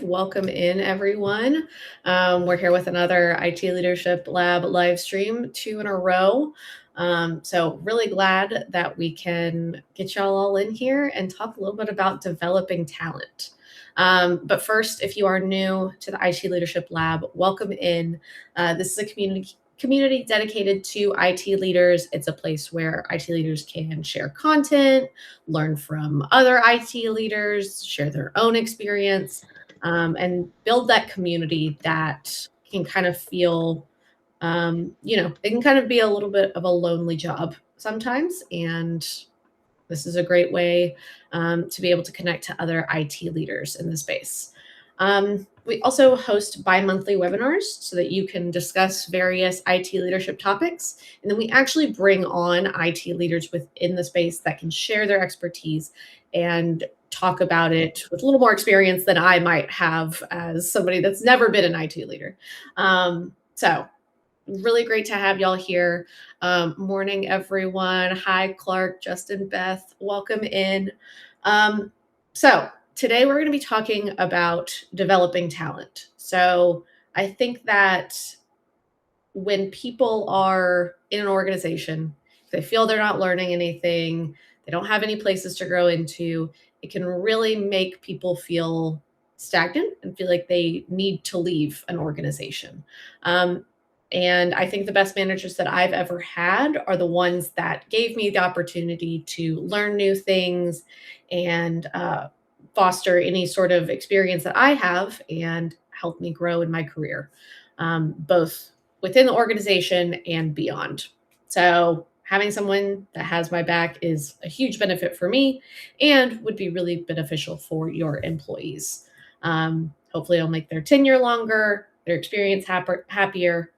Welcome in, everyone. We're here with another IT Leadership Lab live stream, 2 in a row. So really glad that we can get y'all all in here and talk a little bit about developing talent. But first, if you are new to the IT Leadership Lab, welcome in. This is a community dedicated to IT leaders. It's a place where IT leaders can share content, learn from other IT leaders, share their own experience, and build that community that can kind of feel, it can kind of be a little bit of a lonely job sometimes. And this is a great way to be able to connect to other IT leaders in the space. We also host bi-monthly webinars so that you can discuss various IT leadership topics. And then we actually bring on IT leaders within the space that can share their expertise and talk about it with a little more experience than I might have as somebody that's never been an IT leader. So really great to have y'all here. Morning, everyone. Hi, Clark, Justin, Beth. Welcome in. So today we're going to be talking about developing talent. So I think that when people are in an organization, if they feel they're not learning anything, they don't have any places to grow into, it can really make people feel stagnant and feel like they need to leave an organization. And I think the best managers that I've ever had are the ones that gave me the opportunity to learn new things and foster any sort of experience that I have and help me grow in my career, both within the organization and beyond. So having someone that has my back is a huge benefit for me and would be really beneficial for your employees. Hopefully it'll make their tenure longer, their experience happier,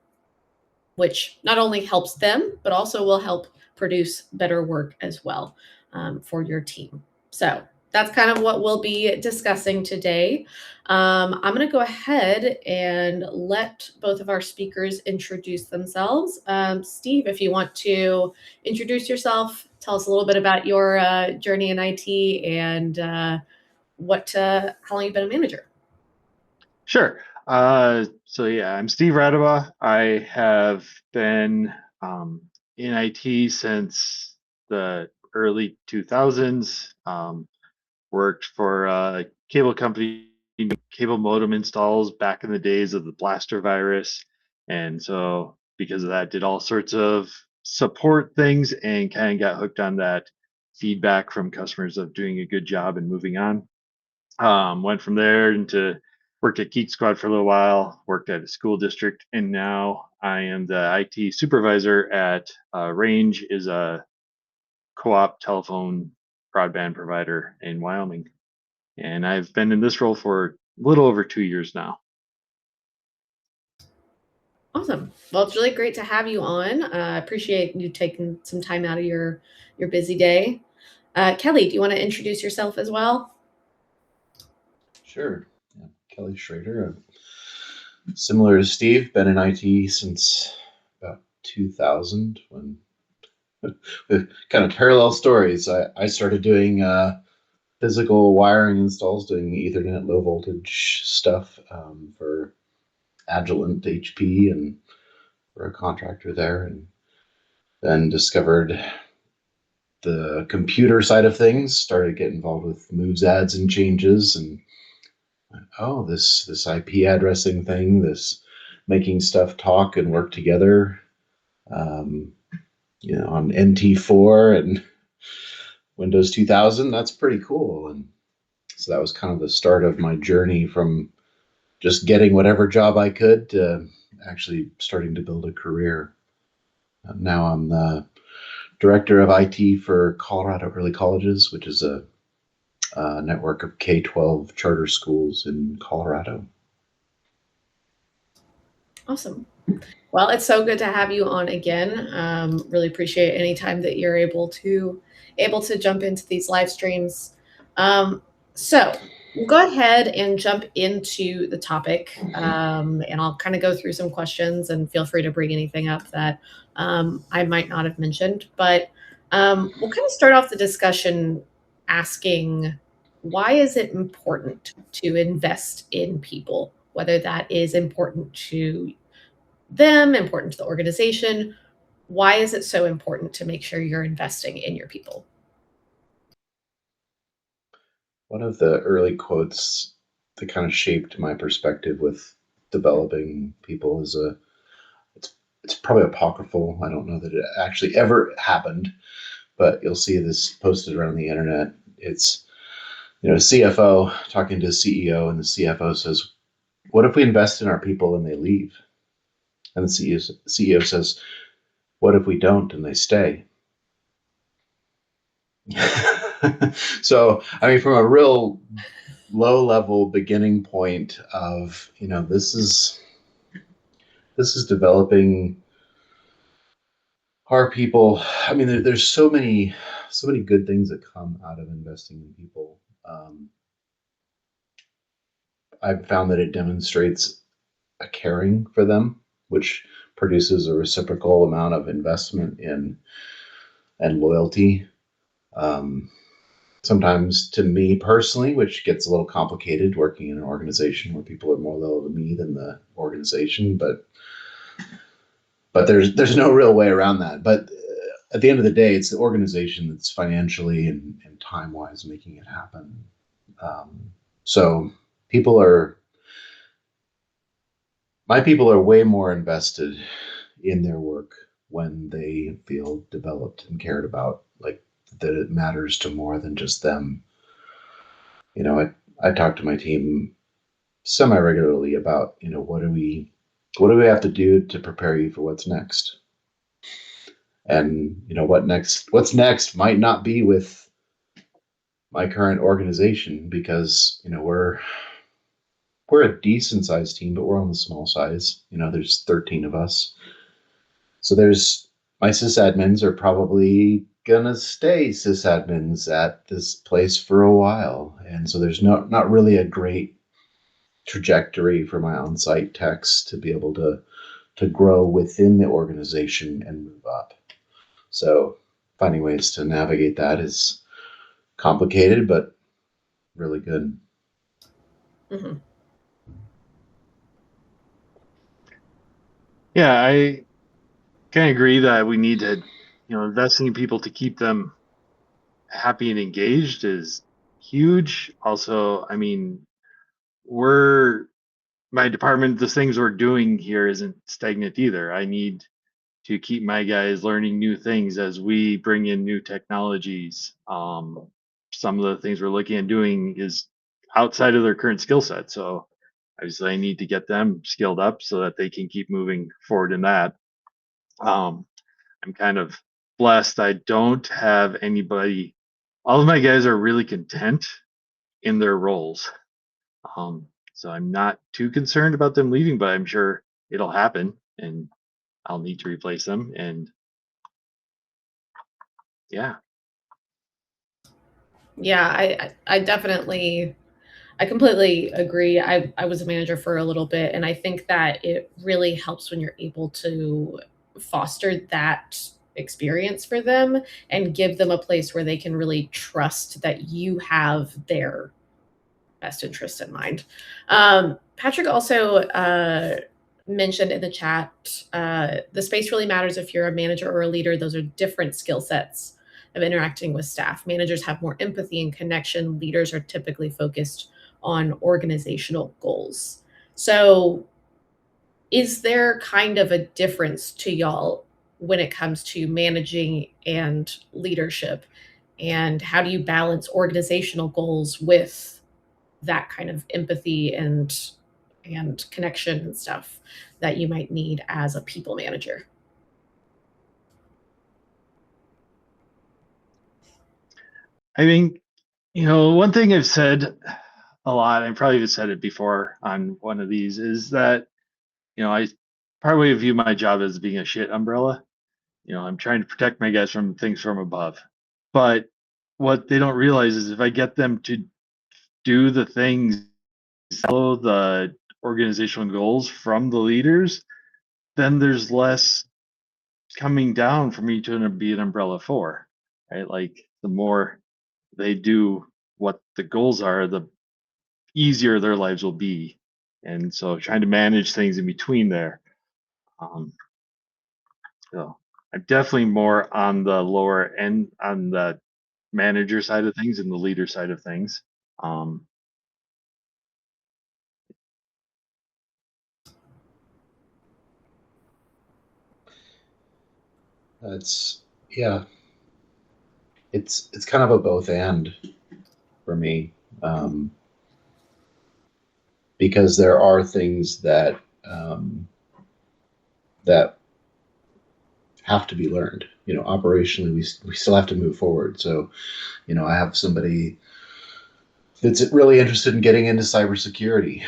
which not only helps them, but also will help produce better work as well for your team. So that's kind of what we'll be discussing today. I'm going to go ahead and let both of our speakers introduce themselves. Steve, if you want to introduce yourself, tell us a little bit about your journey in IT and how long you've been a manager. Sure. I'm Steve Radova. I have been in IT since the early 2000s. Worked for a cable company, cable modem installs back in the days of the blaster virus. And so because of that, did all sorts of support things and kind of got hooked on that feedback from customers of doing a good job and moving on. Went from there into worked at Geek Squad for a little while, worked at a school district, and now I am the IT supervisor at Range, is a co-op telephone broadband provider in Wyoming. And I've been in this role for a little over 2 years now. Awesome. Well, it's really great to have you on. I appreciate you taking some time out of your busy day. Kelly, do you want to introduce yourself as well? Sure. Yeah, Kelly Schrader. Similar to Steve, been in IT since about 2000 when with kind of parallel stories. I started doing physical wiring installs, doing Ethernet low voltage stuff for Agilent HP and for a contractor there, and then discovered the computer side of things, started getting involved with moves, adds, and changes, and this IP addressing thing, this making stuff talk and work together, on NT4 and Windows 2000, that's pretty cool. And so that was kind of the start of my journey from just getting whatever job I could to actually starting to build a career. Now I'm the director of IT for Colorado Early Colleges, which is a network of K-12 charter schools in Colorado. Awesome. Well, it's so good to have you on again. Really appreciate any time that you're able to jump into these live streams. So we'll go ahead and jump into the topic, and I'll kind of go through some questions, and feel free to bring anything up that I might not have mentioned. But we'll kind of start off the discussion asking, why is it important to invest in people, whether that is important to them, important to the organization? Why is it so important to make sure you're investing in your people? One of the early quotes that kind of shaped my perspective with developing people is it's probably apocryphal. I don't know that it actually ever happened, but you'll see this posted around the internet. It's CFO talking to CEO, and the CFO says, "What if we invest in our people and they leave?" And the CEO says, "What if we don't and they stay?" So, I mean, from a real low level beginning point of, this is developing our people. I mean, there's so many good things that come out of investing in people. I've found that it demonstrates a caring for them, which produces a reciprocal amount of investment in and loyalty. Um, Sometimes to me personally, which gets a little complicated working in an organization where people are more loyal to me than the organization, but there's no real way around that. But at the end of the day, it's the organization that's financially and time wise making it happen. So people are my people are way more invested in their work when they feel developed and cared about, like that it matters to more than just them. I talk to my team semi regularly about, what do we have to do to prepare you for what's next? And what's next might not be with my current organization, because we're a decent sized team, but we're on the small size. There's 13 of us. So there's my sysadmins are probably gonna stay sysadmins at this place for a while. And so there's not really a great trajectory for my on-site techs to be able to grow within the organization and move up. So finding ways to navigate that is complicated, but really good. Mhm. Yeah, I kind of agree that we need to, investing in people to keep them happy and engaged is huge. Also, I mean, we're my department, the things we're doing here isn't stagnant either. I need to keep my guys learning new things as we bring in new technologies. Some of the things we're looking at doing is outside of their current skill set. So obviously I need to get them skilled up so that they can keep moving forward in that. Um, I'm kind of blessed. I don't have anybody, all of my guys are really content in their roles. So I'm not too concerned about them leaving, but I'm sure it'll happen and I'll need to replace them. And yeah. Yeah, I definitely, I completely agree. I was a manager for a little bit, and I think that it really helps when you're able to foster that experience for them and give them a place where they can really trust that you have their best interest in mind. Patrick also mentioned in the chat, the space really matters if you're a manager or a leader. Those are different skill sets of interacting with staff. Managers have more empathy and connection. Leaders are typically focused on organizational goals. So, is there kind of a difference to y'all when it comes to managing and leadership? And how do you balance organizational goals with that kind of empathy and connection and stuff that you might need as a people manager? I think, one thing I've said a lot, I probably have said it before on one of these, is that, I probably view my job as being a shit umbrella. I'm trying to protect my guys from things from above. But what they don't realize is if I get them to do the things, follow the organizational goals from the leaders, then there's less coming down for me to be an umbrella for, right? Like the more they do what the goals are, the easier their lives will be. And so trying to manage things in between there. So I'm definitely more on the lower end, on the manager side of things and the leader side of things. It's yeah. It's kind of a both and for me, because there are things that that have to be learned. Operationally, we still have to move forward. So, I have somebody that's really interested in getting into cybersecurity.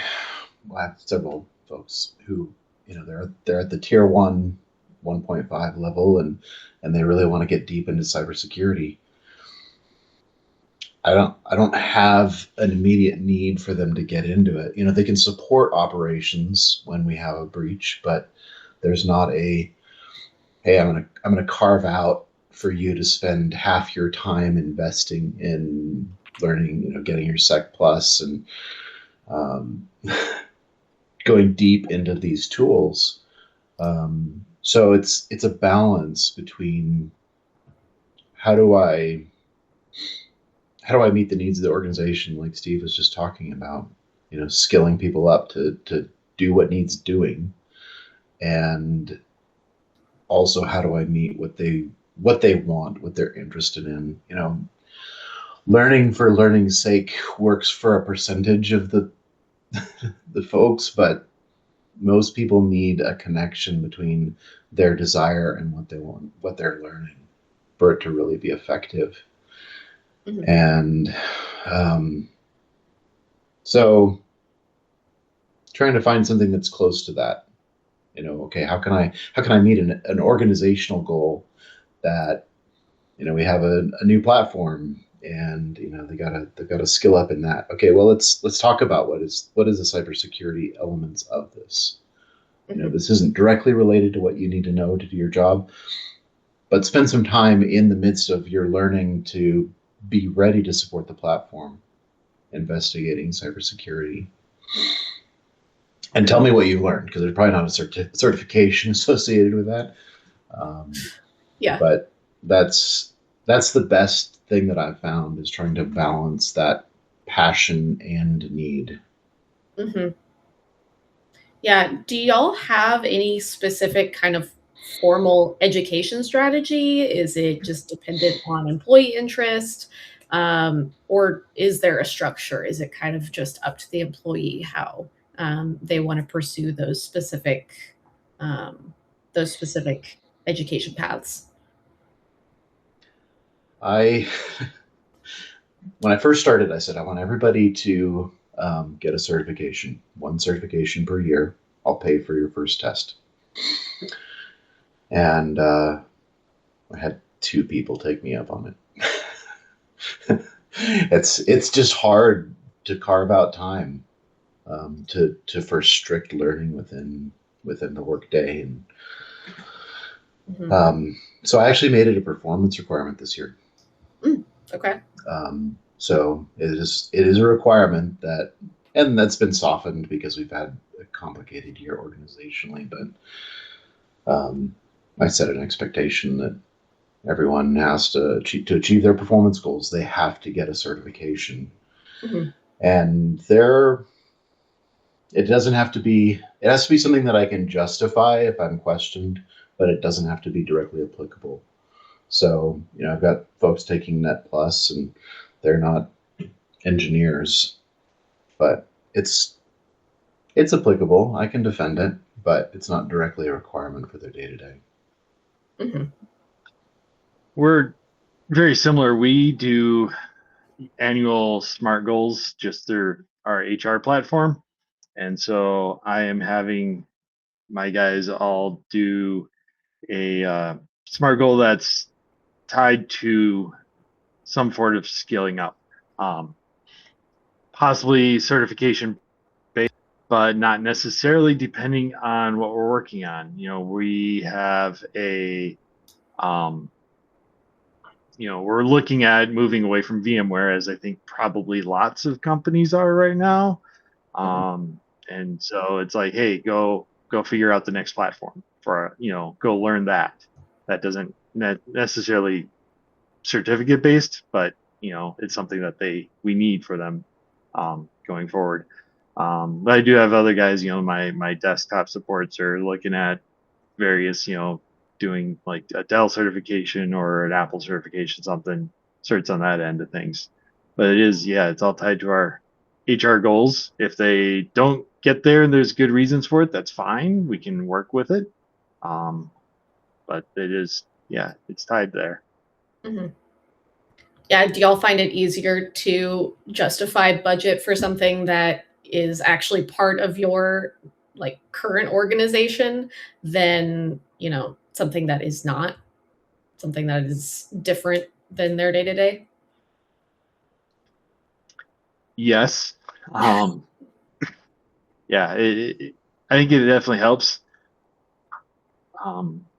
I have several folks who, they're at the tier 1.5 level, and they really want to get deep into cybersecurity. I don't have an immediate need for them to get into it. They can support operations when we have a breach, but there's not a, hey, I'm gonna carve out for you to spend half your time investing in learning, getting your Sec Plus and um, going deep into these tools. So it's a balance between how do I meet the needs of the organization, like Steve was just talking about, skilling people up to do what needs doing, and also how do I meet what they want, what they're interested in. Learning for learning's sake works for a percentage of the folks, but most people need a connection between their desire and what they want, what they're learning, for it to really be effective. Mm-hmm. And so trying to find something that's close to that. Okay, how can I meet an organizational goal that, we have a new platform, and they gotta skill up in that. Okay, well, let's talk about what is the cybersecurity elements of this. Mm-hmm. This isn't directly related to what you need to know to do your job, but spend some time in the midst of your learning to be ready to support the platform investigating cybersecurity. And tell me what you learned, because there's probably not a certification associated with that. Yeah. But that's the best thing that I've found, is trying to balance that passion and need. Mm-hmm. Yeah. Do y'all have any specific kind of formal education strategy? Is it just dependent on employee interest? Or is there a structure? Is it kind of just up to the employee how they want to pursue those specific education paths? I When I first started, I said I want everybody to get a certification, one certification per year. I'll pay for your first test. And I had 2 people take me up on it. It's just hard to carve out time to for strict learning within the workday, and Mm-hmm. so I actually made it a performance requirement this year. Okay. So it is a requirement and that's been softened because we've had a complicated year organizationally, but I set an expectation that everyone has to achieve their performance goals. They have to get a certification, Mm-hmm. and it has to be something that I can justify if I'm questioned, but it doesn't have to be directly applicable. So, I've got folks taking Net Plus, and they're not engineers, but it's applicable. I can defend it, but it's not directly a requirement for their day to day. Mm-hmm. We're very similar. We do annual SMART goals just through our HR platform. And so I am having my guys all do a SMART goal that's tied to some sort of scaling up, possibly certification based, but not necessarily, depending on what we're working on. We have a we're looking at moving away from VMware, as I think probably lots of companies are right now. And so it's like, hey, go figure out the next platform for, go learn that. That doesn't necessarily certificate based, but it's something that we need for them going forward. But I do have other guys, my desktop supports are looking at various, doing like a Dell certification or an Apple certification, something certs on that end of things. But it's all tied to our HR goals. If they don't get there and there's good reasons for it, that's fine. We can work with it. But it's tied there. Mm-hmm. Yeah, do y'all find it easier to justify budget for something that is actually part of your like current organization than, something that is not, something that is different than their day to day? Yes. Yeah, I think it definitely helps.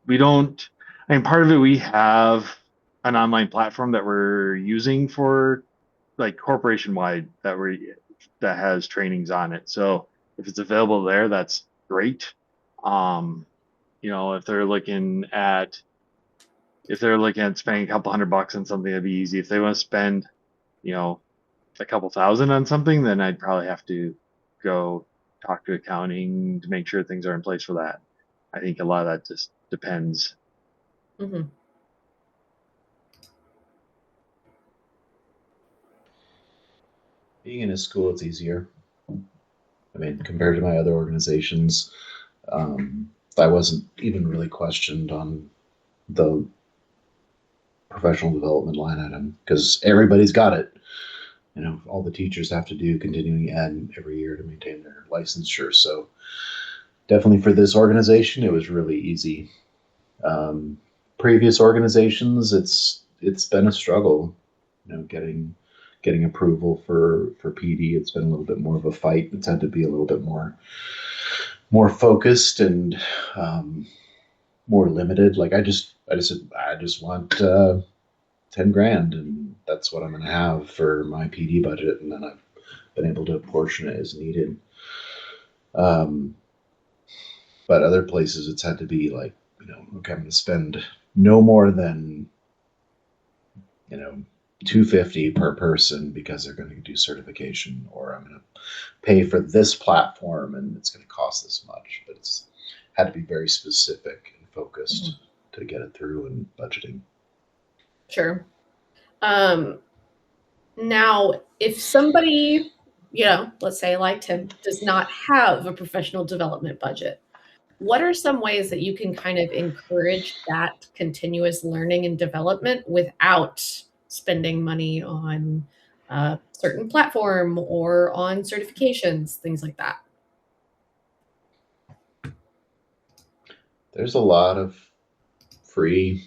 We don't, I mean, part of it, we have an online platform that we're using for like corporation wide that has trainings on it. So if it's available there, that's great. If they're looking at spending a couple $100 on something, that'd be easy. If they want to spend, a couple thousand on something, then I'd probably have to go talk to accounting to make sure things are in place for that. I think a lot of that just depends. Mm-hmm. Being in a school, it's easier. I mean, compared to my other organizations, I wasn't even really questioned on the professional development line item because everybody's got it. All the teachers have to do continuing ed every year to maintain their licensure. So definitely for this organization, it was really easy. Previous organizations, it's been a struggle, getting approval for PD. It's been a little bit more of a fight. It's had to be a little bit more focused and more limited. Like I just want 10 grand, and that's what I'm going to have for my PD budget, and then I've been able to apportion it as needed. But other places, it's had to be like, okay, I'm going to spend no more than, $250 per person because they're going to do certification, or I'm going to pay for this platform and it's going to cost this much. But it's had to be very specific and focused to get it through and budgeting. Sure. Now, if somebody, let's say like Tim, does not have a professional development budget, what are some ways that you can kind of encourage that continuous learning and development without spending money on a certain platform or on certifications, things like that? There's a lot of free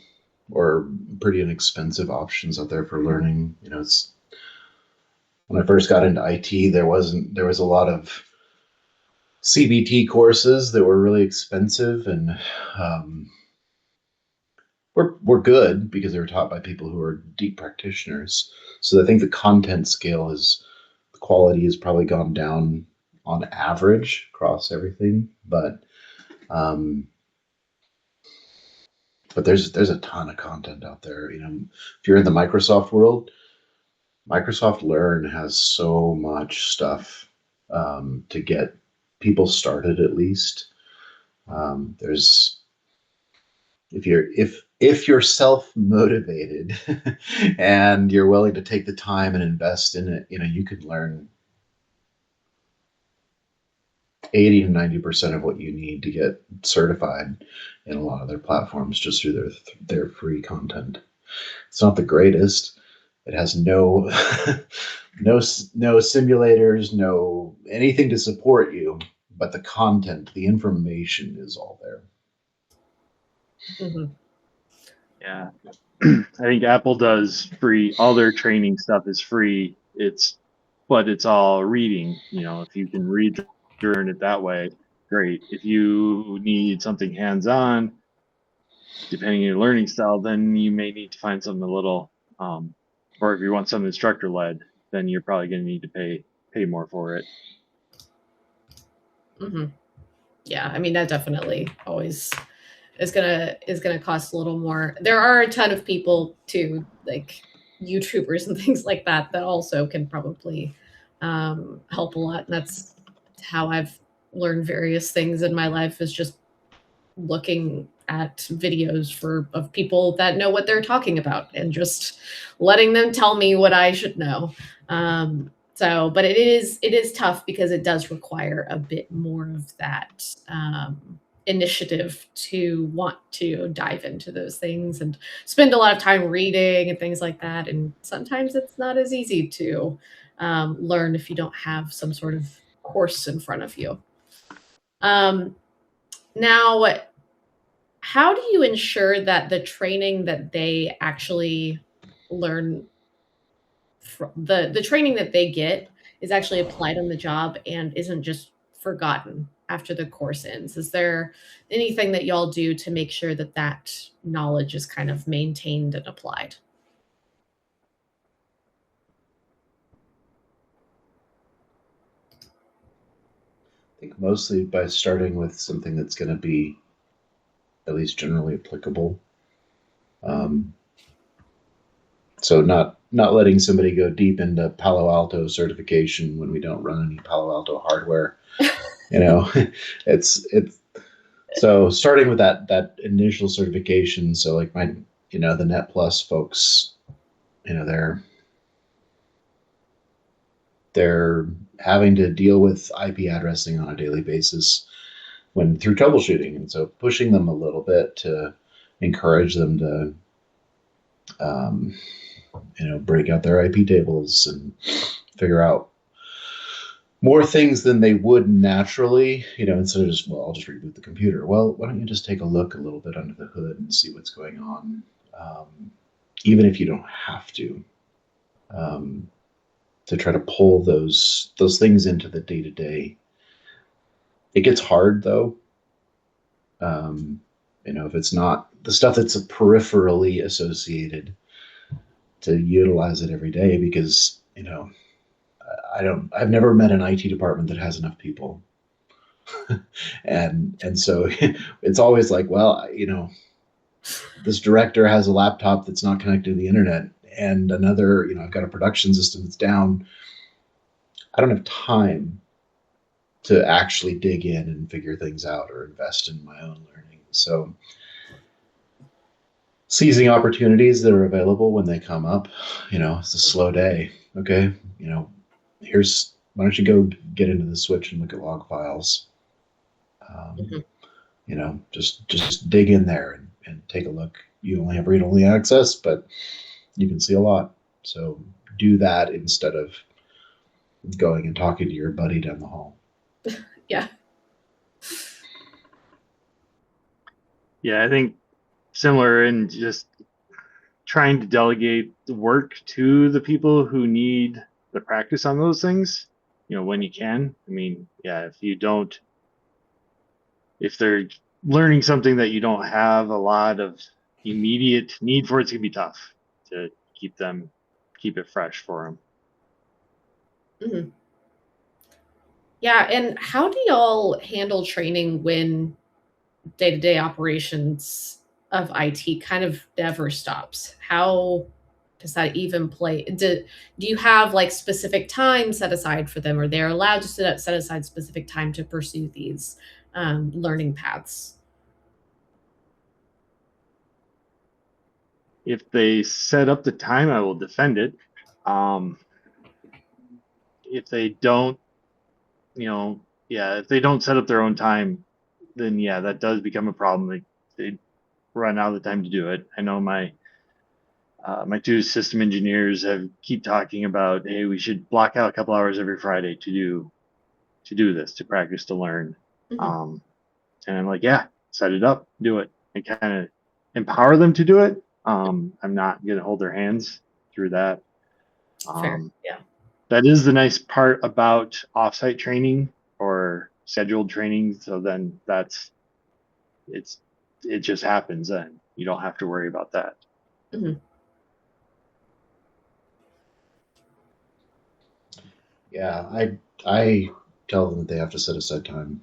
or pretty inexpensive options out there for learning. It's when I first got into IT, there was a lot of CBT courses that were really expensive and were good because they were taught by people who are deep practitioners. So I think the content scale the quality has probably gone down on average across everything, but there's a ton of content out there. If you're in the Microsoft world, Microsoft Learn has so much stuff to get people started. At least there's if you're self motivated and you're willing to take the time and invest in it, you could learn 80 to 90% of what you need to get certified in a lot of their platforms just through their free content. It's not the greatest. It has no no simulators, no anything to support you, but the content, the information is all there. Mm-hmm. Yeah. I think Apple does free, all their training stuff is free. But it's all reading. If you can read learn it that way, great. If you need something hands-on, depending on your learning style, then you may need to find something a little Or if you want something instructor led, then you're probably going to need to pay more for it. Mm-hmm. Yeah, I mean that definitely always is gonna cost a little more. There are a ton of people too, like YouTubers and things like that, that also can probably help a lot. And that's how I've learned various things in my life, is just looking at videos of people that know what they're talking about and just letting them tell me what I should know. But it is tough because it does require a bit more of that initiative to want to dive into those things and spend a lot of time reading and things like that. And sometimes it's not as easy to learn if you don't have some sort of course in front of you. Um, Now, how do you ensure that the training that they actually learn from the training that they get is actually applied on the job and isn't just forgotten after the course ends? Is there anything that y'all do to make sure that that knowledge is kind of maintained and applied? I think mostly by starting with something that's going to be at least generally applicable. So not letting somebody go deep into Palo Alto certification when we don't run any Palo Alto hardware. You know, it's so starting with that initial certification. So like the Net Plus folks, they're having to deal with IP addressing on a daily basis when through troubleshooting, and so pushing them a little bit to encourage them to break out their IP tables and figure out more things than they would naturally, instead of just, well, I'll just reboot the computer. Well, why don't you just take a look a little bit under the hood and see what's going on, even if you don't have to try to pull those things into the day to day. It gets hard though. If it's not the stuff that's peripherally associated, to utilize it every day, because I've never met an IT department that has enough people. and so it's always like, well, this director has a laptop that's not connected to the internet, and another, I've got a production system that's down. I don't have time to actually dig in and figure things out or invest in my own learning. So seizing opportunities that are available when they come up, it's a slow day. Okay. Why don't you go get into the switch and look at log files? Mhm. Just dig in there and take a look. You only have read-only access, but you can see a lot. So do that instead of going and talking to your buddy down the hall. Yeah. Yeah, I think similar, in just trying to delegate the work to the people who need the practice on those things, when you can. I mean, yeah, if they're learning something that you don't have a lot of immediate need for, it's gonna be tough to keep it fresh for them. Mhm. Yeah, and how do y'all handle training when day-to-day operations of IT kind of never stops? How does that even play? Do you have like specific time set aside for them, or they're allowed to set aside specific time to pursue these learning paths? If they set up the time, I will defend it. If they don't, if they don't set up their own time, then yeah, that does become a problem. They run out of the time to do it. I know my two system engineers keep talking about, hey, we should block out a couple hours every Friday to do this, to practice, to learn. Mhm. And I'm like, yeah, set it up, do it, and kind of empower them to do it. I'm not going to hold their hands through that. Fair. Yeah. That is the nice part about offsite training or scheduled training. So then it just happens then. You don't have to worry about that. Mhm. Yeah, I tell them that they have to set aside time.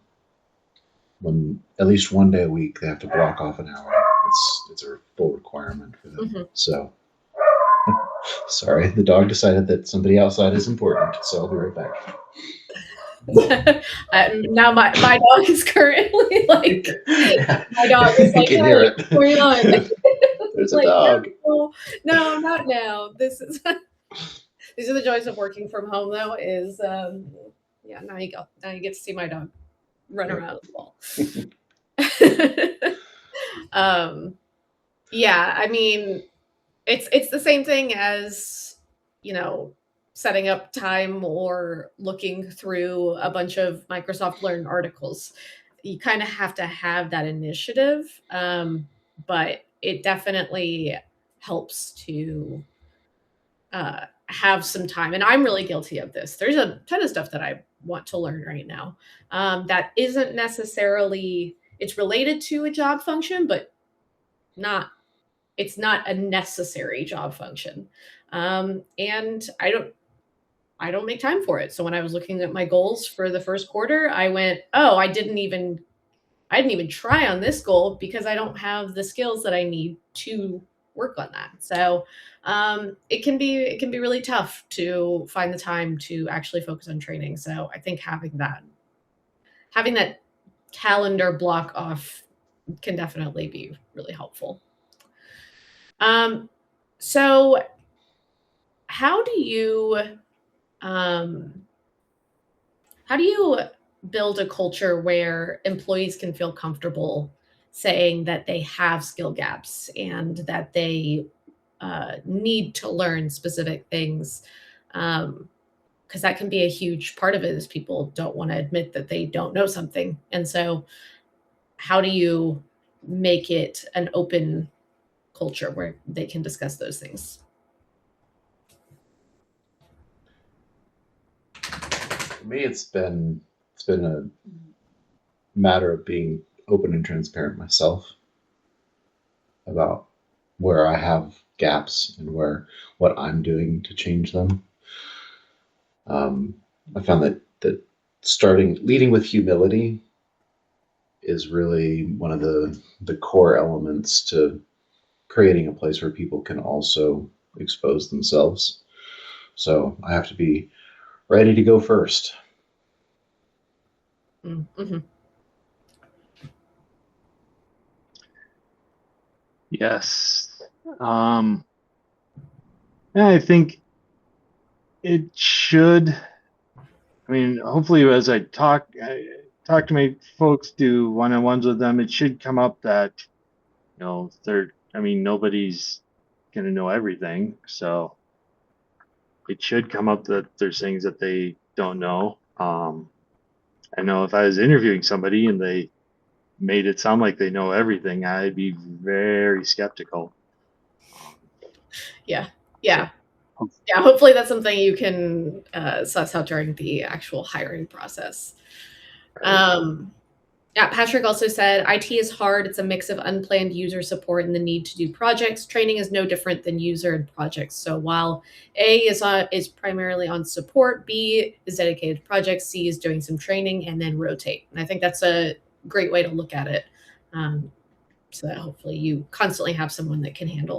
When at least one day a week they have to block off an hour. It's a full requirement for them. Mhm. So sorry, the dog decided that somebody outside is important, so I'll be right back. Now my dog is currently like, my dog is You like, can hear hey, it. what's going on? There's a Like, dog. no, no, not now. This is these are the joys of working from home, though. Is yeah, now you go. Now you get to see my dog run Yep. around the wall. um, yeah, I mean, it's the same thing as, you know, setting up time or looking through a bunch of Microsoft Learn articles. You kind of have to have that initiative, but it definitely helps to have some time. And I'm really guilty of this. There's a ton of stuff that I want to learn right now, that isn't necessarily, it's related to a job function, but not, it's not a necessary job function. And I don't make time for it. So when I was looking at my goals for the first quarter, I went, oh, I didn't even try on this goal because I don't have the skills that I need to work on that. So it can be really tough to find the time to actually focus on training. So I think having that calendar block off can definitely be really helpful. Um, so how do you um, how do you build a culture where employees can feel comfortable saying that they have skill gaps and that they need to learn specific things? Because that can be a huge part of it is people don't want to admit that they don't know something. And so how do you make it an open culture where they can discuss those things? For me, it's been a matter of being open and transparent myself about where I have gaps and where what I'm doing to change them. Um, I found that starting leading with humility is really one of the core elements to creating a place where people can also expose themselves. So I have to be ready to go first. Mm-hmm. Yes. Um, yeah, I think it should. I mean, hopefully, as talk to my folks, do one-on-ones with them, it should come up that, they're. I mean, nobody's gonna know everything, so it should come up that there's things that they don't know. I know if I was interviewing somebody and they made it sound like they know everything, I'd be very skeptical. Yeah. So, Yeah. Yeah, hopefully that's something you can suss out during the actual hiring process. right. Yeah, Patrick also said IT is hard. It's a mix of unplanned user support and the need to do projects. Training is no different than user and projects. So while A is primarily on support, B is dedicated to projects, C is doing some training, and then rotate. And I think that's a great way to look at it. So that hopefully you constantly have someone that can handle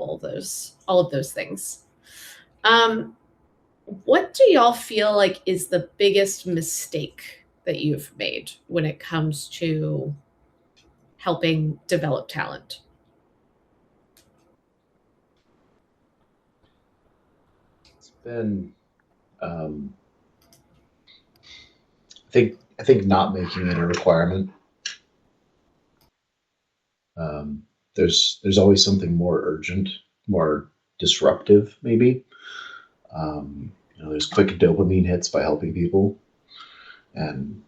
all of those things. Um, what do y'all feel like is the biggest mistake that you've made when it comes to helping develop talent? It's been, um, I think not making it a requirement. Um, there's always something more urgent, more disruptive, maybe. There's quick dopamine hits by helping people, and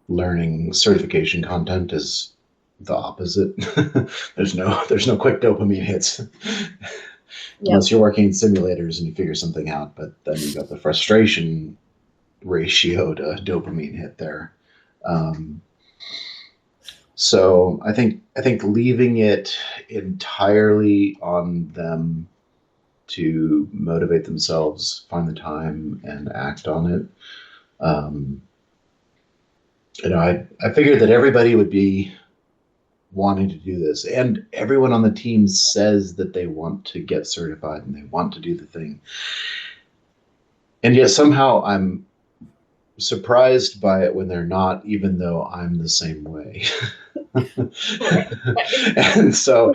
learning certification content is the opposite. there's no quick dopamine hits Yep. unless you're working in simulators and you figure something out. But then you got the frustration ratio to dopamine hit there. Um, so I think leaving it entirely on them to motivate themselves, find the time, and act on it. I figured that everybody would be wanting to do this, and everyone on the team says that they want to get certified and they want to do the thing. And yet somehow I'm surprised by it when they're not, even though I'm the same way. And so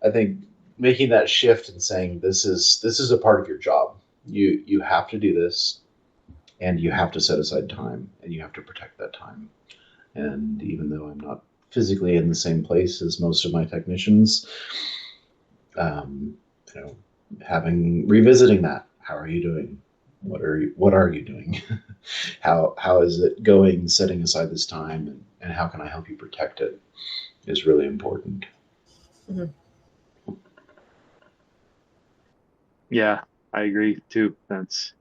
I think making that shift and saying this is a part of your job. You have to do this, and you have to set aside time, and you have to protect that time. And even though I'm not physically in the same place as most of my technicians, um, revisiting that. How are you doing? What are you doing? How is it going? Setting aside this time, and how can I help you protect it is really important. Mm-hmm. Yeah, I agree too. That's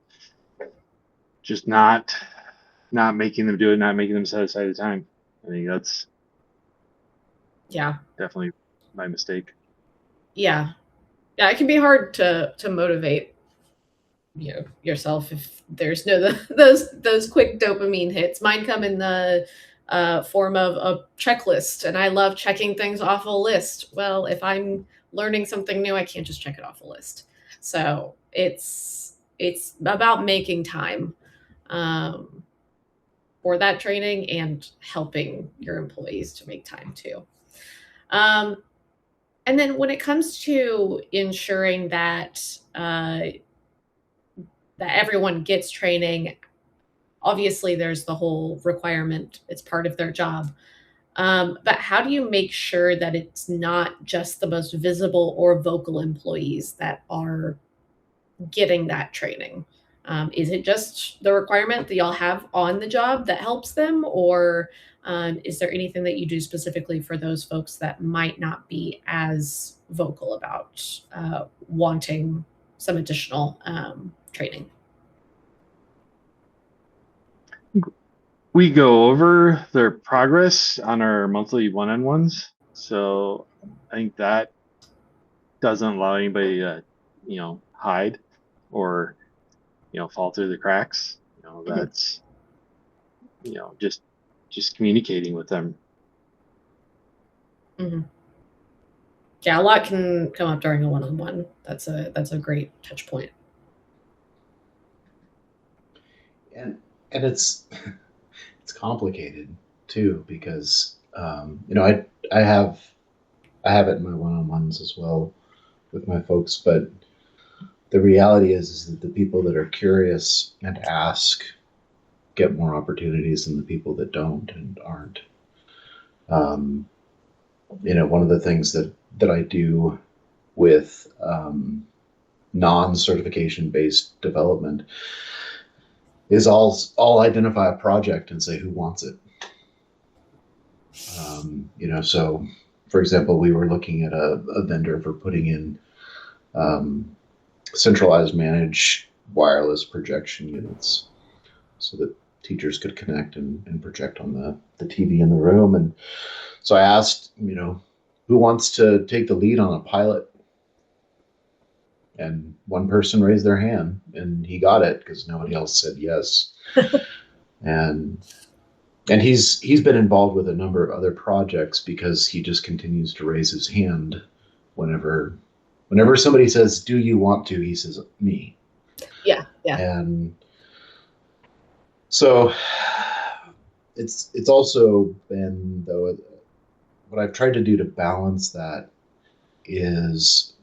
just not making them do it, not making them set aside the time. I think that's definitely my mistake. Yeah, it can be hard to motivate yourself if there's no those quick dopamine hits. Mine come in the form of a checklist, and I love checking things off a list. Well, if I'm learning something new, I can't just check it off a list. So it's about making time for that training and helping your employees to make time too. And then when it comes to ensuring that that everyone gets training, obviously there's the whole requirement; it's part of their job. But how do you make sure that it's not just the most visible or vocal employees that are getting that training? Is it just the requirement that y'all have on the job that helps them, or is there anything that you do specifically for those folks that might not be as vocal about wanting some additional training? We go over their progress on our monthly one-on-ones, so I think that doesn't allow anybody to, hide or, fall through the cracks. That's, just communicating with them. Mm-hmm. Yeah, a lot can come up during a one-on-one. That's a great touch point. And it's complicated too, because I have it in my one-on-ones as well with my folks, but the reality is that the people that are curious and ask get more opportunities than the people that don't and aren't. One of the things that I do with non-certification based development is I'll identify a project and say who wants it. So for example, we were looking at a vendor for putting in centralized managed wireless projection units so that teachers could connect and project on the TV in the room. And so I asked, who wants to take the lead on a pilot? And one person raised their hand, and he got it because nobody else said yes. and he's been involved with a number of other projects because he just continues to raise his hand whenever somebody says, "Do you want to?" He says, "Me." Yeah. And so it's also been, though, what I've tried to do to balance that is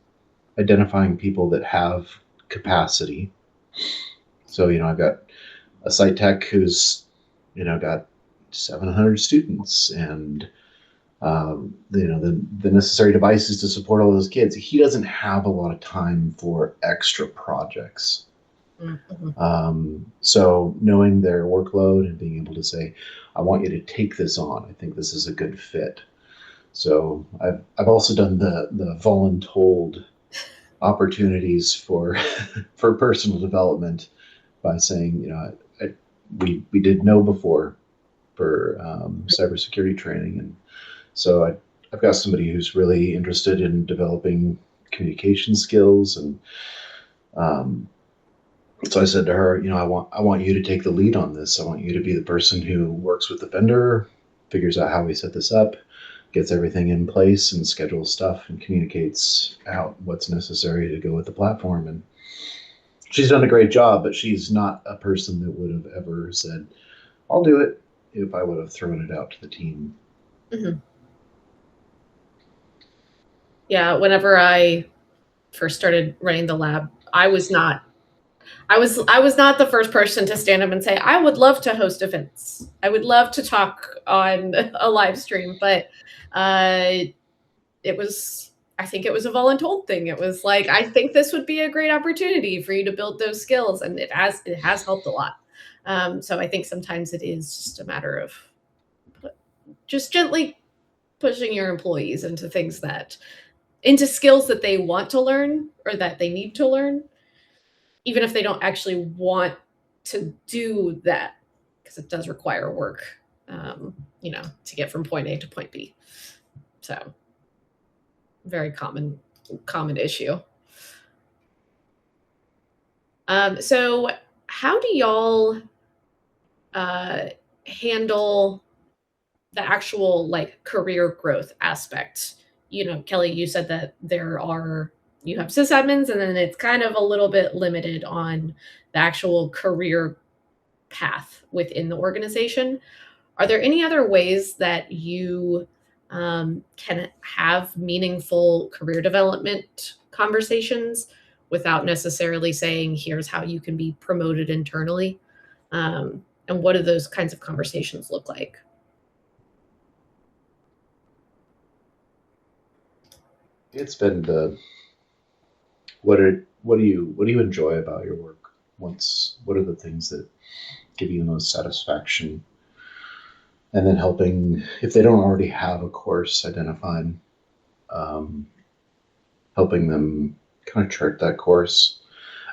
identifying people that have capacity. So, I've got a site tech who's, got 700 students and, the necessary devices to support all those kids. He doesn't have a lot of time for extra projects. Mm-hmm. So knowing their workload and being able to say, I want you to take this on. I think this is a good fit. So I've also done the voluntold opportunities for personal development by saying, we did know before for cybersecurity training, and so I've got somebody who's really interested in developing communication skills, and So I said to her, I want you to take the lead on this. I want you to be the person who works with the vendor, figures out how we set this up, gets everything in place and schedules stuff and communicates out what's necessary to go with the platform. And she's done a great job, but she's not a person that would have ever said, I'll do it, if I would have thrown it out to the team. Mm-hmm. Yeah, whenever I first started running the lab, I was not the first person to stand up and say, I would love to host events. I would love to talk on a live stream, but it was, I think it was a voluntold thing. It was like, I think this would be a great opportunity for you to build those skills. And it has helped a lot. So I think sometimes it is just a matter of just gently pushing your employees into skills that they want to learn or that they need to learn, even if they don't actually want to do that, because it does require work, to get from point A to point B. So very common issue. So how do y'all handle the actual like career growth aspect? Kelly, you said that you have sysadmins and then it's kind of a little bit limited on the actual career path within the organization. Are there any other ways that you can have meaningful career development conversations without necessarily saying, here's how you can be promoted internally? And what do those kinds of conversations look like? It's been what do you enjoy about your work? What are the things that give you the most satisfaction? And then helping, if they don't already have a course identified, helping them kind of chart that course.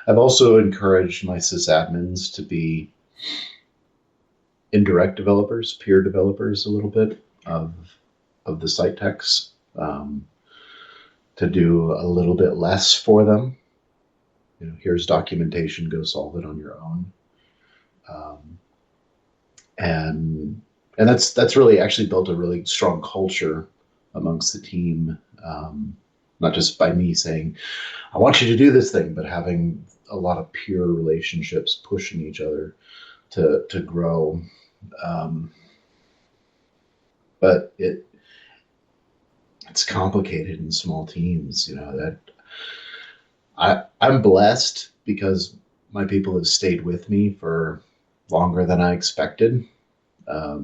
I've also encouraged my sysadmins to be indirect developers, peer developers a little bit of the site techs, to do a little bit less for them. Here's documentation, go solve it on your own. And that's really actually built a really strong culture amongst the team. Not just by me saying, I want you to do this thing, but having a lot of peer relationships, pushing each other to grow. But it's complicated in small teams, that I'm blessed because my people have stayed with me for longer than I expected. I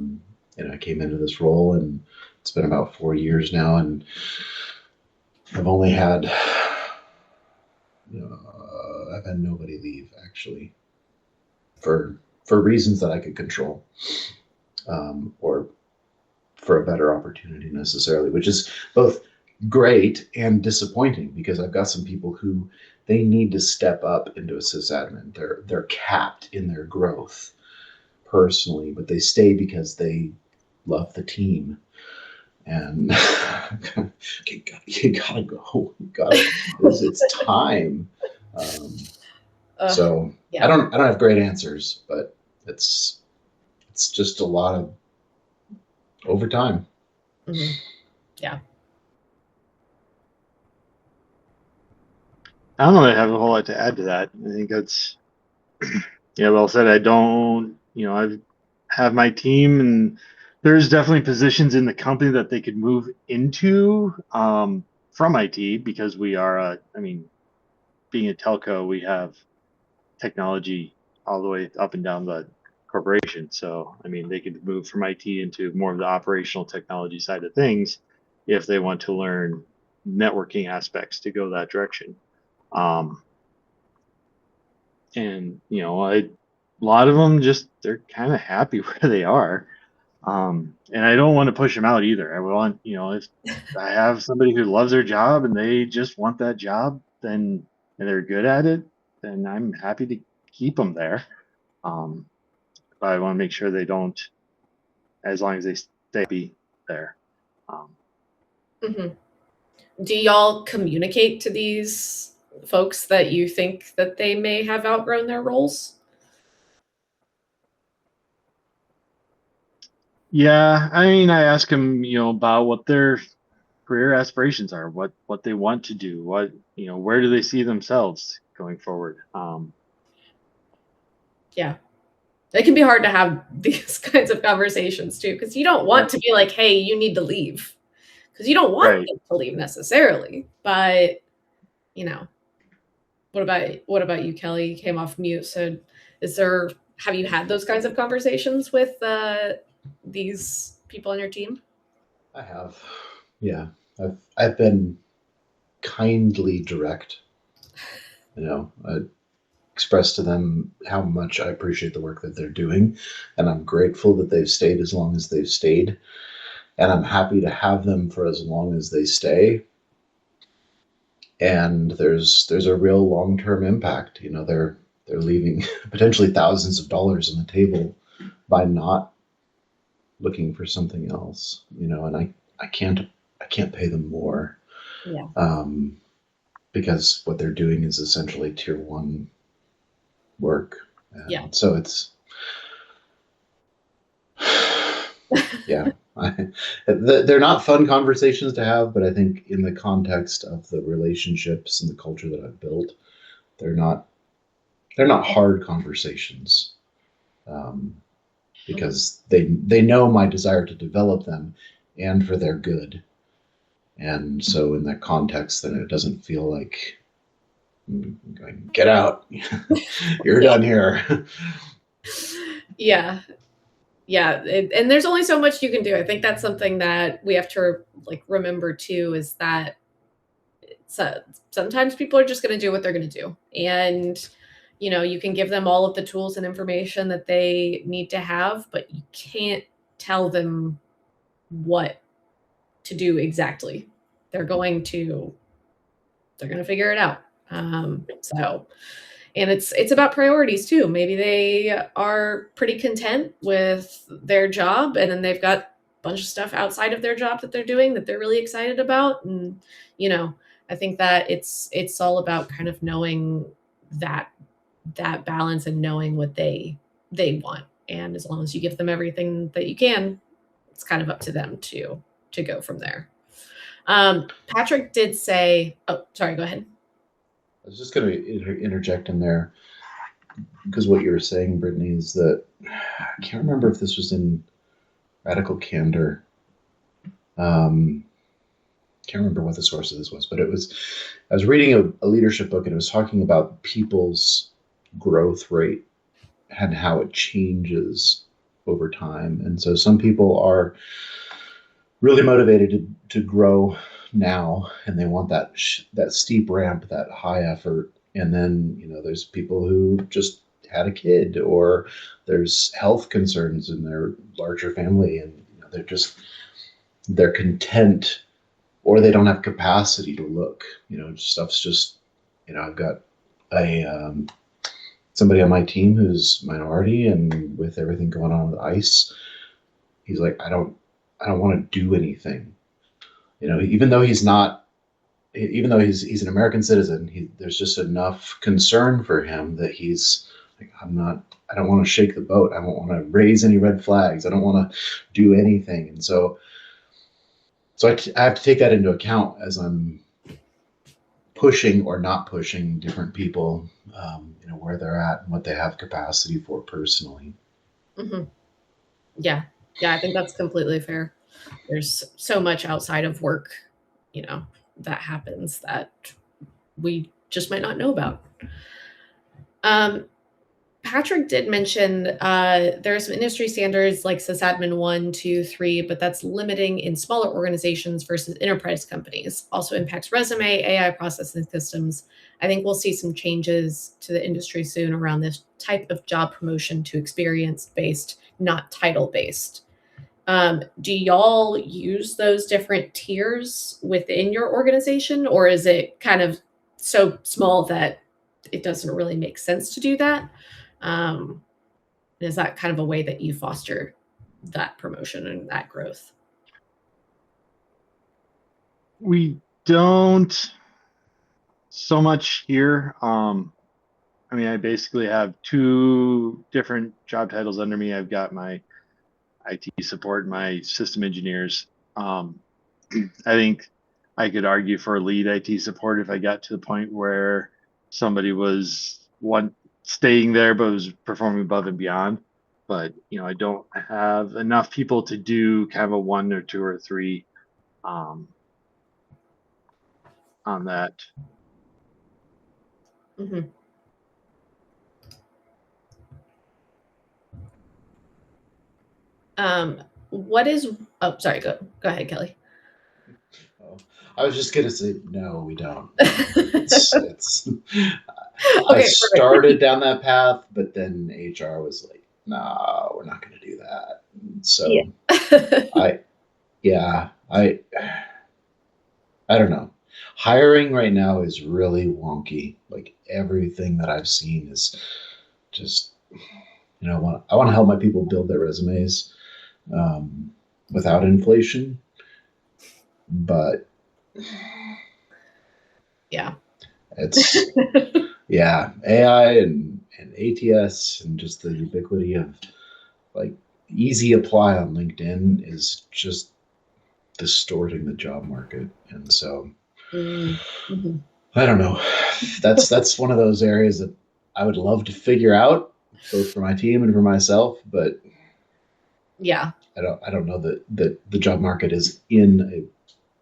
came into this role and it's been about 4 years now, and I've only had I've had nobody leave actually for reasons that I could control, or for a better opportunity necessarily, which is both great and disappointing because I've got some people who they need to step up into a sysadmin. They're capped in their growth personally, but they stay because they love the team. And okay, you gotta go. It's time. So yeah. I don't have great answers, but it's just a lot of overtime. Mm-hmm. Yeah. I don't really have a whole lot to add to that. I think that's well said. I have my team, and there's definitely positions in the company that they could move into from IT, because we are being a telco, we have technology all the way up and down the corporation. So they could move from IT into more of the operational technology side of things if they want to learn networking aspects to go that direction. And a lot of them they're kind of happy where they are. And I don't want to push them out either. I want, if I have somebody who loves their job and they just want that job, and they're good at it, then I'm happy to keep them there. But I want to make sure they don't, as long as they stay there. Mm-hmm. Do y'all communicate to these folks that you think that they may have outgrown their roles? Yeah, I mean, I ask them, about what their career aspirations are, what they want to do, where do they see themselves going forward. Yeah. It can be hard to have these kinds of conversations too, because you don't want to be like, hey, you need to leave. Because you don't want Right. them to leave necessarily. But, you know, what about you, Kelly? You came off mute. So have you had those kinds of conversations with these people on your team? I have. Yeah. I've been kindly direct. I expressed to them how much I appreciate the work that they're doing, and I'm grateful that they've stayed as long as they've stayed, and I'm happy to have them for as long as they stay. And there's a real long-term impact. They're leaving potentially thousands of dollars on the table by not looking for something else. And I can't pay them more. Yeah. Because what they're doing is essentially tier one work. And Yeah. so it's yeah. They're not fun conversations to have, but I think in the context of the relationships and the culture that I've built, they're not hard conversations, because they know my desire to develop them and for their good. And so in that context, then it doesn't feel like going, get out, you're done here. Yeah. Yeah. And there's only so much you can do. I think that's something that we have to remember too, is that sometimes people are just going to do what they're going to do. And, you can give them all of the tools and information that they need to have, but you can't tell them what to do exactly. They're going to figure it out. And it's about priorities too. Maybe they are pretty content with their job, and then they've got a bunch of stuff outside of their job that they're doing that they're really excited about. And I think that it's all about kind of knowing that balance and knowing what they want. And as long as you give them everything that you can, it's kind of up to them to go from there. Patrick did say, oh, sorry, go ahead. I was just going to interject in there, because what you were saying, Brittany, is that I can't remember if this was in Radical Candor. Can't remember what the source of this was, but I was reading a leadership book, and it was talking about people's growth rate and how it changes over time. And so some people are really motivated to grow now, and they want that steep ramp, that high effort. And then there's people who just had a kid, or there's health concerns in their larger family, and they're content, or they don't have capacity to look. Stuff's just I've got a somebody on my team who's minority, and with everything going on with ICE, he's like, I don't want to do anything. Even though he's not, even though he's an American citizen, there's just enough concern for him that he's like, I don't want to shake the boat. I don't want to raise any red flags. I don't want to do anything. And so I have to take that into account as I'm pushing or not pushing different people, where they're at and what they have capacity for personally. Mm-hmm. Yeah. I think that's completely fair. There's so much outside of work, that happens that we just might not know about. Patrick did mention there are some industry standards like sysadmin 1, 2, 3, but that's limiting in smaller organizations versus enterprise companies. Also impacts resume, AI processing systems. I think we'll see some changes to the industry soon around this type of job promotion to experience-based, not title-based. Do y'all use those different tiers within your organization, or is it kind of so small that it doesn't really make sense to do that? Is that kind of a way that you foster that promotion and that growth? We don't so much here. I mean, I basically have two different job titles under me. I've got my IT support, and my system engineers. Um, I think I could argue for lead IT support if I got to the point where somebody was one staying there but was performing above and beyond. But I don't have enough people to do kind of a one or two or three um, on that. Mhm. What is? Oh, sorry. Go ahead, Kelly. Oh, I was just gonna say no, we don't. It's I Okay, perfect. started down that path, but then HR was like, "No, we're not gonna do that." And Yeah. so I, yeah, I don't know. Hiring right now is really wonky. Like everything that I've seen is just, I want to help my people build their resumes um, without inflation, but Yeah. it's yeah, AI and ATS and just the ubiquity of like easy apply on LinkedIn is just distorting the job market, and so Mhm. I don't know. That's one of those areas that I would love to figure out, both for my team and for myself, but Yeah. I don't know that the job market is in a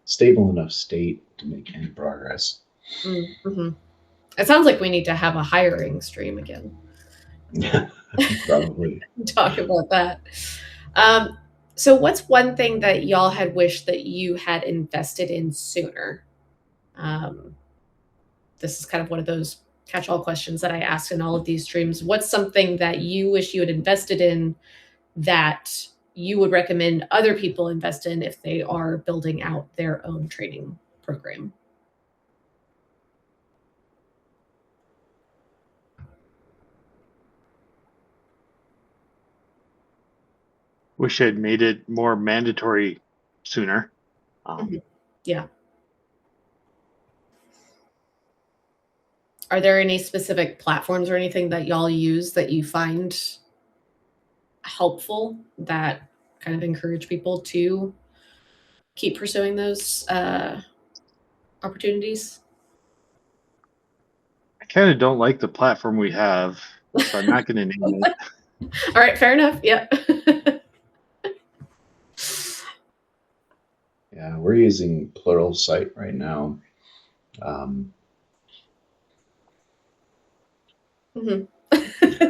stable enough state to make any progress. Mhm. It sounds like we need to have a hiring stream again. Probably. Talk about that. Um, so, what's one thing that y'all had wished that you had invested in sooner? Um, this is kind of one of those catch-all questions that I ask in all of these streams. What's something that you wish you had invested in that you would recommend other people invest in if they are building out their own training program? Wish I'd made it more mandatory sooner. Mhm. Yeah. Are there any specific platforms or anything that y'all use that you find helpful that kind of encourage people to keep pursuing those opportunities? I kind of don't like the platform we have, so I'm not going to name it. All right, fair enough. Yep. Yeah, we're using Pluralsight right now. Um, Mhm.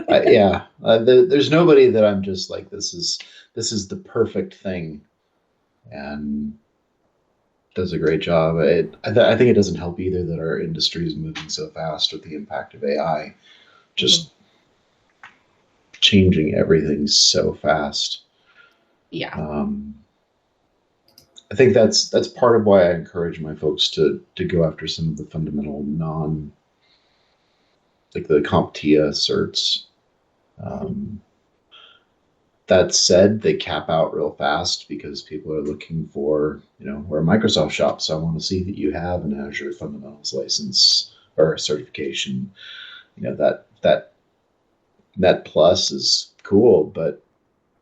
yeah, there's nobody that I'm just like this is the perfect thing, and does a great job. I think it doesn't help either that our industry is moving so fast with the impact of AI, Mhm. just changing everything so fast. Yeah. Um, I think that's part of why I encourage my folks to go after some of the fundamental non like the CompTIA certs. Mhm. Um, that said, they cap out real fast because people are looking for, we're a Microsoft shop, so I want to see that you have an Azure Fundamentals license or a certification. That Net Plus is cool, but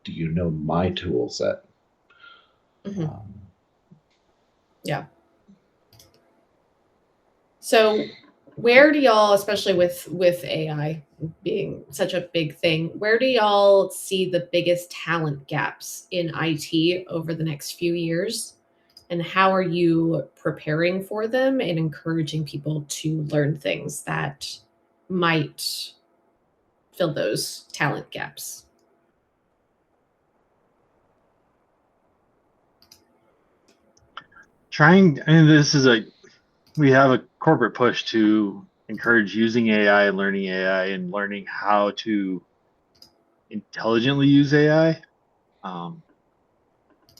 do you know my tool set? Mhm. Um, Yeah. So, where do y'all, especially with AI being such a big thing, where do y'all see the biggest talent gaps in IT over the next few years? And how are you preparing for them and encouraging people to learn things that might fill those talent gaps? This is we have a corporate push to encourage using AI and learning how to intelligently use AI.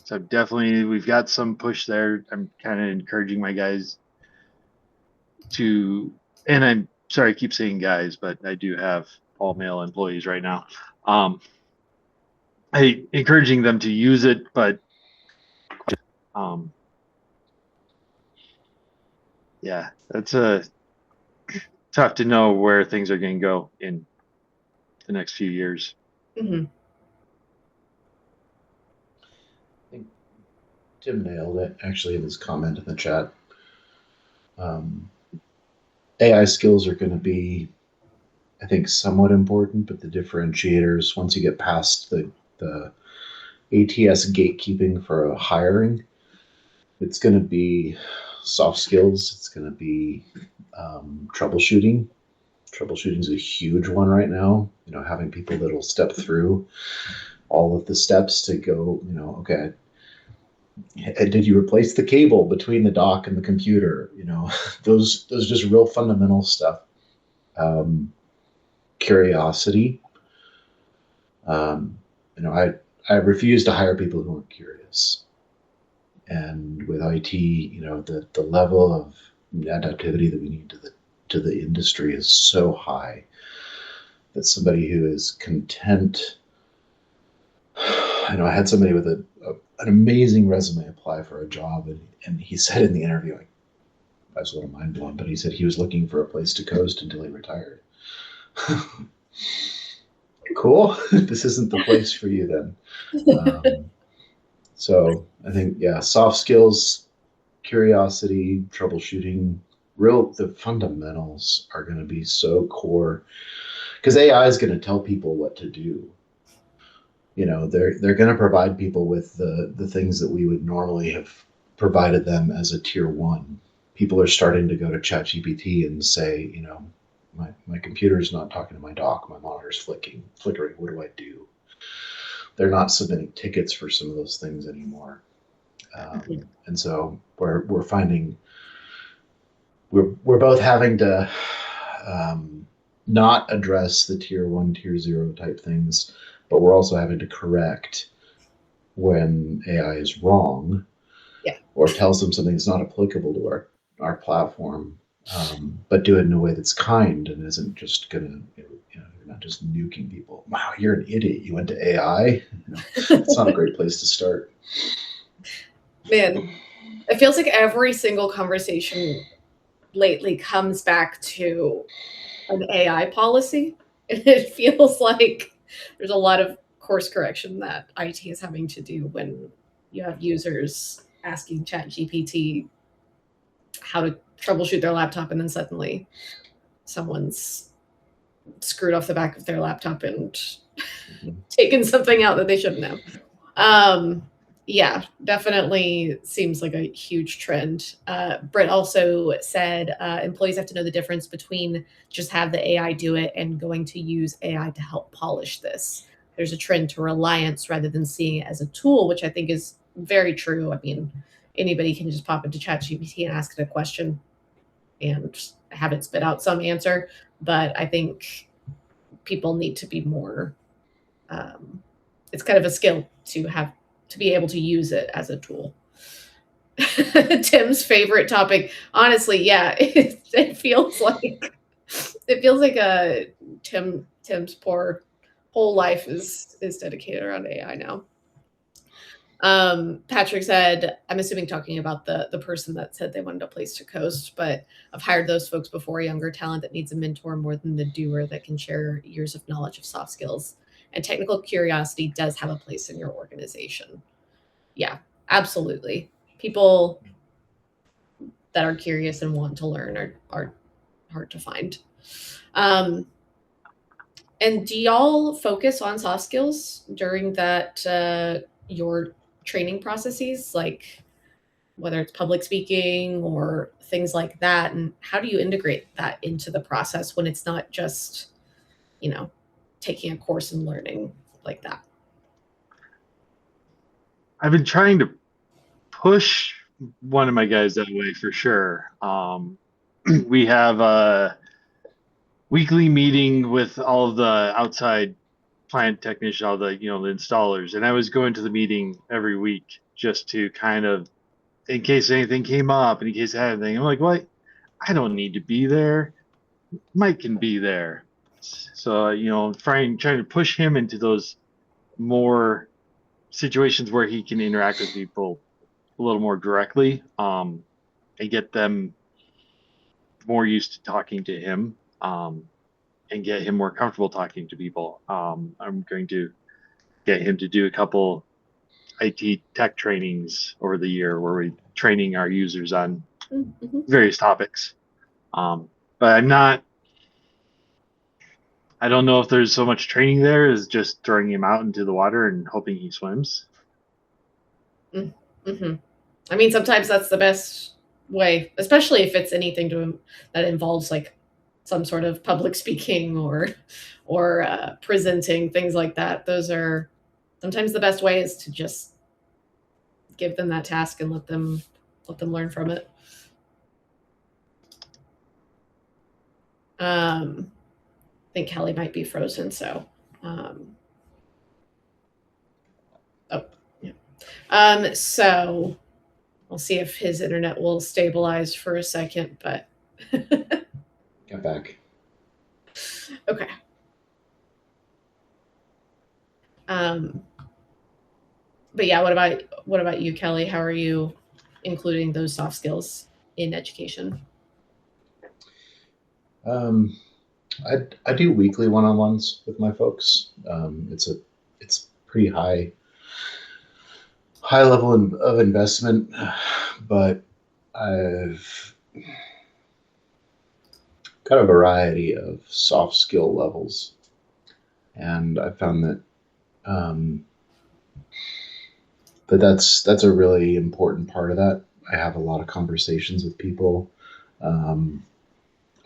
So definitely we've got some push there. I'm kind of encouraging my guys to, and I'm sorry, I keep saying guys, but I do have all male employees right now. Um, encouraging them to use it, but um, yeah, that's a tough to know where things are going to go in the next few years. Mm-hmm. I think Tim nailed it actually in his comment in the chat. AI skills are going to be, I think, somewhat important, but the differentiators, once you get past the ATS gatekeeping for hiring, it's going to be soft skills. It's going to be troubleshooting. Troubleshooting is a huge one right now. Having people that'll step through all of the steps to go, okay, did you replace the cable between the dock and the computer? Those just real fundamental stuff. Curiosity. Um, I refuse to hire people who aren't curious. And with IT, the level of adaptivity that we need to the industry is so high that somebody who is content. I had somebody with an amazing resume apply for a job, and he said in the interview, I was a little mind blown, but he said he was looking for a place to coast until he retired. Cool. This isn't the place for you then. So I think, yeah, soft skills, curiosity, troubleshooting, the fundamentals are going to be so core because AI is going to tell people what to do. They're going to provide people with the things that we would normally have provided them as a tier one. People are starting to go to ChatGPT and say, my computer's not talking to my dock, my monitor's flickering. What do I do? They're not submitting tickets for some of those things anymore. And so we're finding we're both having to not address the tier one, tier zero type things, but we're also having to correct when AI is wrong, or tells them something that's not applicable to our platform, but do it in a way that's kind and isn't just gonna, you're not just nuking people. Wow, you're an idiot. You went to AI. It's not a great place to start. Man, it feels like every single conversation lately comes back to an AI policy. And it feels like there's a lot of course correction that IT is having to do when you have users asking ChatGPT how to troubleshoot their laptop, and then suddenly someone's screwed off the back of their laptop and taken something out that they shouldn't have. Yeah, definitely seems like a huge trend. Britt also said employees have to know the difference between just have the AI do it and going to use AI to help polish this. There's a trend to reliance rather than seeing it as a tool, which I think is very true. I mean, anybody can just pop into ChatGPT and ask it a question and have it spit out some answer. But I think people need to be more. It's kind of a skill to be able to use it as a tool. Tim's favorite topic, honestly, yeah, it feels like a Tim's poor whole life is dedicated around AI now. Patrick said, I'm assuming talking about the person that said they wanted a place to coast, but I've hired those folks before, younger talent that needs a mentor more than the doer that can share years of knowledge of soft skills. And technical curiosity does have a place in your organization. Yeah, absolutely. People that are curious and want to learn are hard to find. And do y'all focus on soft skills during that your training processes, like whether it's public speaking or things like that? And how do you integrate that into the process when it's not just, taking a course and learning like that? I've been trying to push one of my guys that way for sure. We have a weekly meeting with all of the outside plant technicians, all the the installers, and I was going to the meeting every week just to kind of, in case anything came up, in case I had anything. I'm like, what? I don't need to be there. Mike can be there. So trying to push him into those more situations where he can interact with people a little more directly, and get them more used to talking to him, and get him more comfortable talking to people. I'm going to get him to do a couple IT tech trainings over the year where we're training our users on Mm-hmm. various topics. But I don't know if there's so much training there as just throwing him out into the water and hoping he swims. Mm-hmm. I mean, sometimes that's the best way, especially if it's anything that involves like some sort of public speaking or presenting, things like that. Those are sometimes the best way is to just give them that task and let them learn from it. I think Kelly might be frozen, so oh yeah. So we'll see if his internet will stabilize for a second, but Get back. okay. But yeah, what about you, Kelly? How are you including those soft skills in education? I do weekly one-on-ones with my folks. It's pretty high level of investment, but I've got a variety of soft skill levels, and I found that that's a really important part of that. I have a lot of conversations with people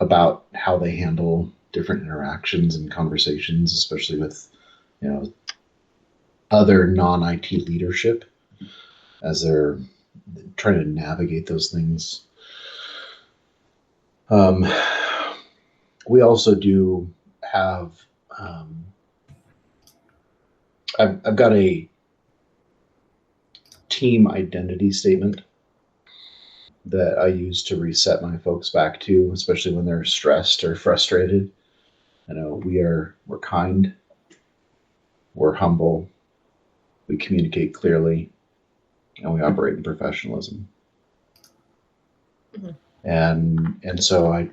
about how they handle different interactions and conversations, especially with other non-IT leadership as they're trying to navigate those things. We also do have I've got a team identity statement that I use to reset my folks back to, especially when they're stressed or frustrated. We're kind, we're humble, we communicate clearly, and we operate in professionalism. Mm-hmm. And so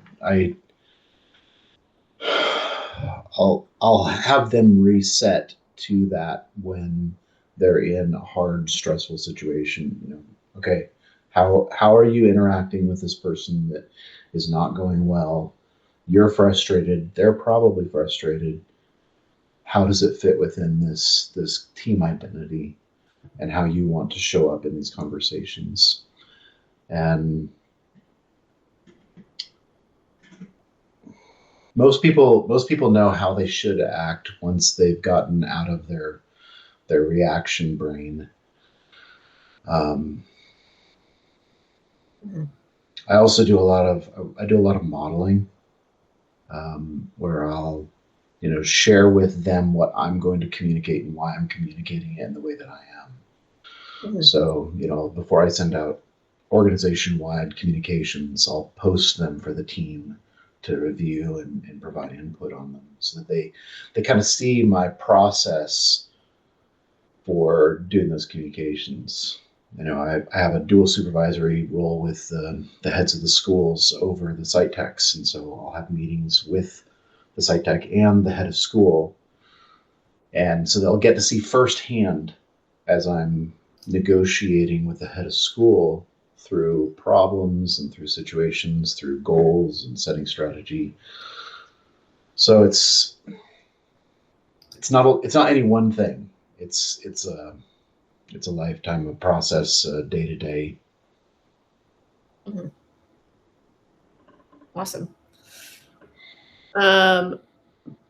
I'll have them reset to that when they're in a hard, stressful situation. Okay, how are you interacting with this person that is not going well? You're frustrated. They're probably frustrated. How does it fit within this team identity and how you want to show up in these conversations? And most people know how they should act once they've gotten out of their reaction brain. Mm-hmm. I also do a lot of modeling, where I'll share with them what I'm going to communicate and why I'm communicating it in the way that I am. Mm-hmm. So before I send out organization-wide communications, I'll post them for the team to review and provide input on them, so that they kind of see my process for doing those communications. I have a dual supervisory role with the heads of the schools over the site techs, and so I'll have meetings with the site tech and the head of school, and so they'll get to see firsthand as I'm negotiating with the head of school through problems and through situations, through goals and setting strategy. So it's not any one thing. It's a lifetime of process, day to day. Mm-hmm. Awesome.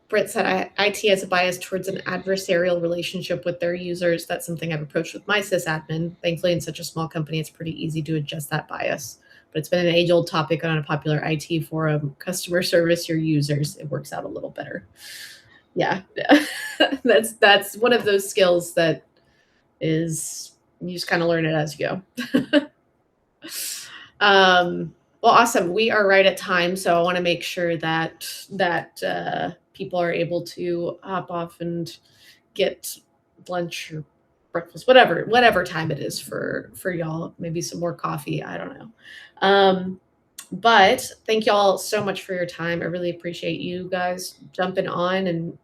Britt said IT has a bias towards an adversarial relationship with their users. That's something I've approached with my sysadmin. Thankfully, in such a small company, it's pretty easy to adjust that bias. But it's been an age-old topic on a popular IT forum. Customer service your users. It works out a little better. Yeah, that's one of those skills that is you just kind of learn it as you go. Well, awesome. We are right at time, so I want to make sure that people are able to hop off and get lunch or breakfast, whatever time it is for y'all. Maybe some more coffee. I don't know. But thank y'all so much for your time. I really appreciate you guys jumping on and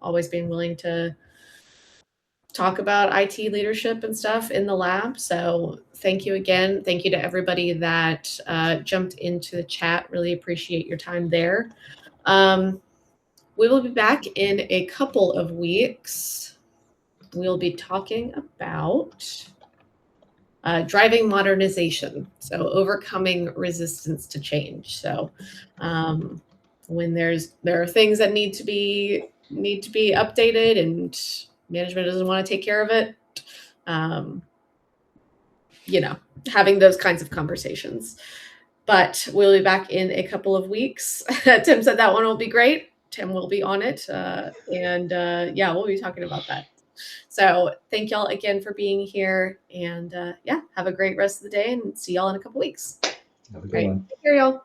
always being willing to talk about IT leadership and stuff in the lab. So thank you again. Thank you to everybody that jumped into the chat. Really appreciate your time there. We will be back in a couple of weeks. We'll be talking about driving modernization, so overcoming resistance to change. So when there are things that need to be updated and management doesn't want to take care of it, having those kinds of conversations. But we'll be back in a couple of weeks. Tim said that one will be great. Tim will be on it, and we'll be talking about that. So thank y'all again for being here, and have a great rest of the day, and see y'all in a couple weeks. Have a good one. Take care, y'all.